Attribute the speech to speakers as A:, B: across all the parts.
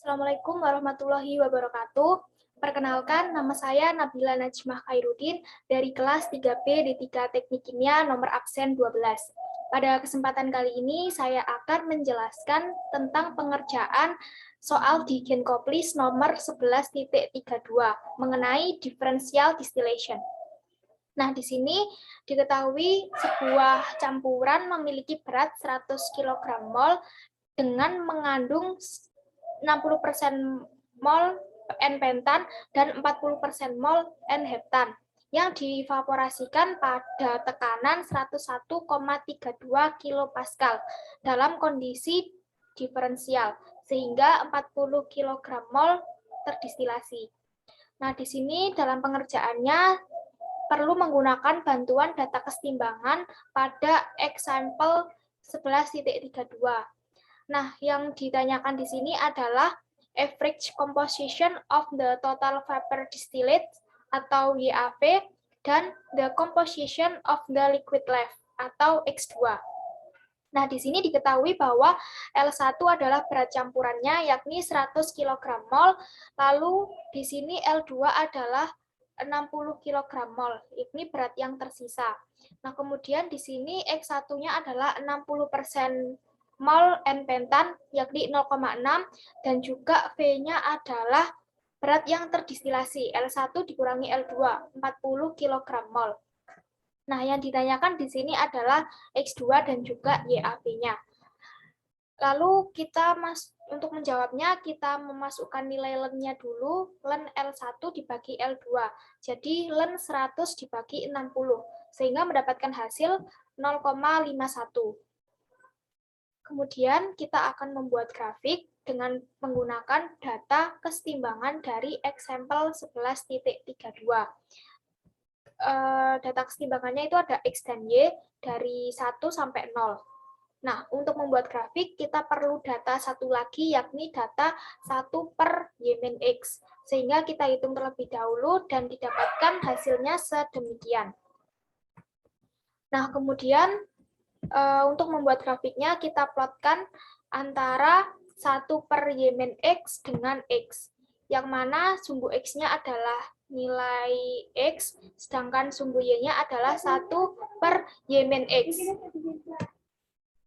A: Assalamualaikum warahmatullahi wabarakatuh. Perkenalkan, nama saya Nabila Najmah Khairuddin dari kelas 3B D3 Teknik Kimia nomor absen 12. Pada kesempatan kali ini, saya akan menjelaskan tentang pengerjaan soal di Genkoplis nomor 11.32 mengenai differential distillation. Nah, di sini diketahui sebuah campuran memiliki berat 100 kg mol dengan mengandung 60% mol N-pentan dan 40% mol N-heptan yang divaporasikan pada tekanan 101,32 kPa dalam kondisi diferensial sehingga 40 kg mol terdistilasi. Nah, di sini dalam pengerjaannya perlu menggunakan bantuan data kesetimbangan pada example 11.32. Nah, yang ditanyakan di sini adalah average composition of the total vapor distillate atau YAV dan the composition of the liquid left atau X2. Nah, di sini diketahui bahwa L1 adalah berat campurannya yakni 100 kg mol, lalu di sini L2 adalah 60 kg mol, ini berat yang tersisa. Nah, kemudian di sini X1-nya adalah 60% mol N-pentan, yakni 0,6, dan juga V-nya adalah berat yang terdistilasi, L1 dikurangi L2, 40 kg mol. Nah, yang ditanyakan di sini adalah X2 dan juga YAV-nya. Lalu untuk menjawabnya, kita memasukkan nilai Len-nya dulu, Len L1 dibagi L2. Jadi Len 100 dibagi 60, sehingga mendapatkan hasil 0,51. Kemudian kita akan membuat grafik dengan menggunakan data kesetimbangan dari example 11.32. Data kesetimbangannya itu ada X dan Y dari 1 sampai 0. Nah, untuk membuat grafik, kita perlu data satu lagi, yakni data 1 per Y-X. Sehingga kita hitung terlebih dahulu dan didapatkan hasilnya sedemikian. Nah, kemudian untuk membuat grafiknya, kita plotkan antara 1 per Y-X dengan X. Yang mana sumbu X-nya adalah nilai X, sedangkan sumbu Y-nya adalah 1 per Y-X.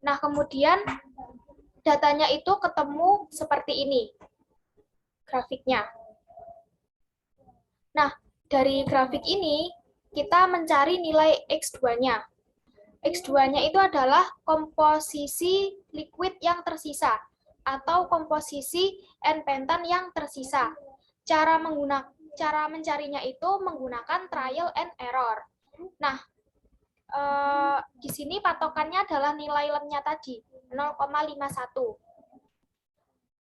A: Nah, kemudian datanya itu ketemu seperti ini, grafiknya. Nah, dari grafik ini, kita mencari nilai X2-nya. X2-nya itu adalah komposisi liquid yang tersisa, atau komposisi N-pentan yang tersisa. Cara mencarinya itu menggunakan trial and error. Nah, di sini patokannya adalah nilai Len-nya tadi, 0,51.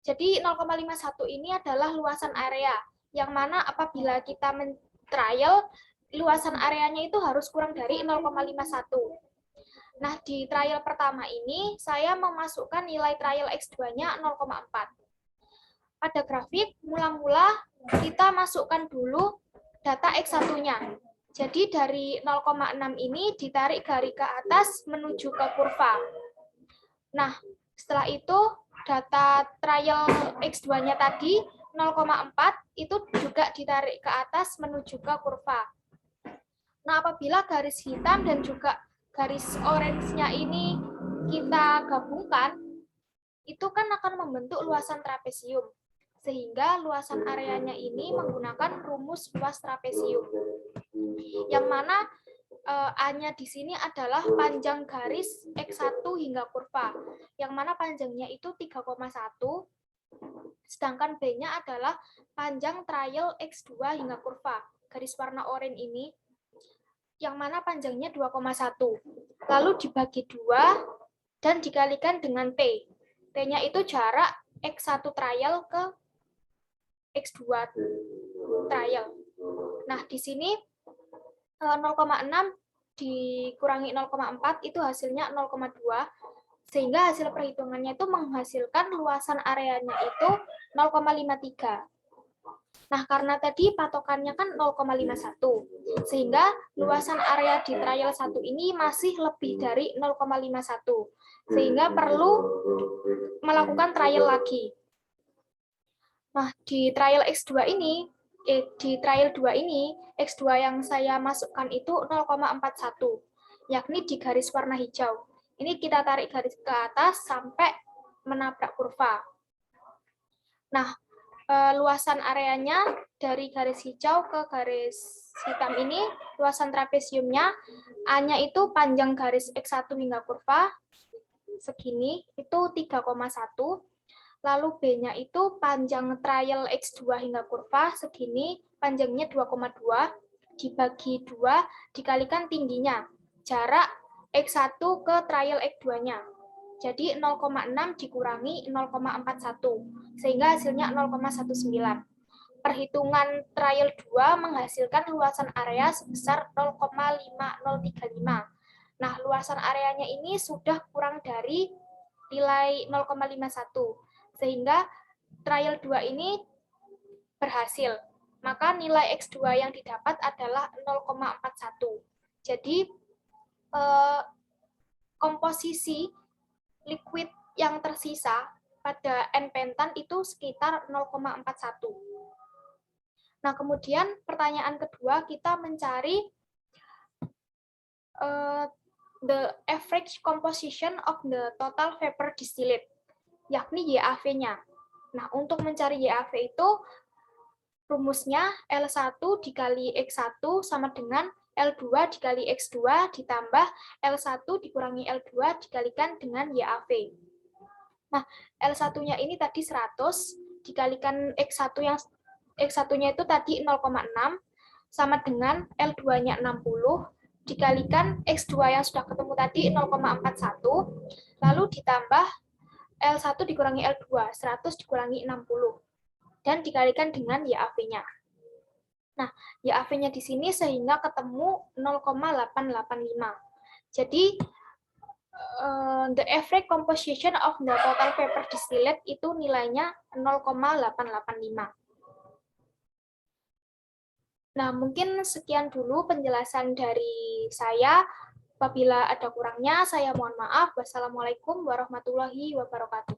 A: Jadi 0,51 ini adalah luasan area, yang mana apabila kita men-trial, luasan areanya itu harus kurang dari 0,51. Nah, di trial pertama ini, saya memasukkan nilai trial X2-nya 0,4. Pada grafik, mula-mula kita masukkan dulu data X1-nya. Jadi dari 0,6 ini ditarik garis ke atas menuju ke kurva. Nah, setelah itu data trial X2-nya tadi 0,4 itu juga ditarik ke atas menuju ke kurva. Nah, apabila garis hitam dan juga garis orange-nya ini kita gabungkan, itu kan akan membentuk luasan trapesium. Sehingga luasan areanya ini menggunakan rumus luas trapesium. Yang mana A-nya di sini adalah panjang garis X1 hingga kurva, yang mana panjangnya itu 3,1, sedangkan B-nya adalah panjang trial X2 hingga kurva, garis warna oranye ini, yang mana panjangnya 2,1. Lalu dibagi 2 dan dikalikan dengan T. T-nya itu jarak X1 trial ke X2 trial. Nah, di sini 0,6 dikurangi 0,4 itu hasilnya 0,2, sehingga hasil perhitungannya itu menghasilkan luasan areanya itu 0,53. Nah, karena tadi patokannya kan 0,51, sehingga luasan area di trial 1 ini masih lebih dari 0,51, sehingga perlu melakukan trial lagi. Nah, di trial X2 ini, di trial 2 ini, X2 yang saya masukkan itu 0,41, yakni di garis warna hijau. Ini kita tarik garis ke atas sampai menabrak kurva. Nah, luasan areanya dari garis hijau ke garis hitam ini, luasan trapesiumnya, A-nya itu panjang garis X1 hingga kurva, segini, itu 3,1. Lalu B-nya itu panjang trial X2 hingga kurva, segini, panjangnya 2,2, dibagi 2, dikalikan tingginya, jarak X1 ke trial X2-nya. Jadi 0,6 dikurangi 0,41, sehingga hasilnya 0,19. Perhitungan trial 2 menghasilkan luasan area sebesar 0,5035. Nah, luasan areanya ini sudah kurang dari nilai 0,51, sehingga trial 2 ini berhasil. Maka nilai X2 yang didapat adalah 0,41. Jadi, komposisi liquid yang tersisa pada N-pentan itu sekitar 0,41. Nah, kemudian pertanyaan kedua, kita mencari the average composition of the total vapor distillate, yakni YAV-nya. Nah, untuk mencari YAV itu, rumusnya L1 dikali X1 sama dengan L2 dikali X2 ditambah L1 dikurangi L2 dikalikan dengan YAV. Nah, L1-nya ini tadi 100, dikalikan X1 yang X1-nya itu tadi 0,6, sama dengan L2-nya 60, dikalikan X2 yang sudah ketemu tadi 0,41, lalu ditambah L1 dikurangi L2, 100 dikurangi 60, dan dikalikan dengan YAV-nya. Nah, YAV-nya di sini sehingga ketemu 0,885. Jadi, the average composition of the total vapor distillate itu nilainya 0,885. Nah, mungkin sekian dulu penjelasan dari saya. Apabila ada kurangnya, saya mohon maaf. Wassalamualaikum warahmatullahi wabarakatuh.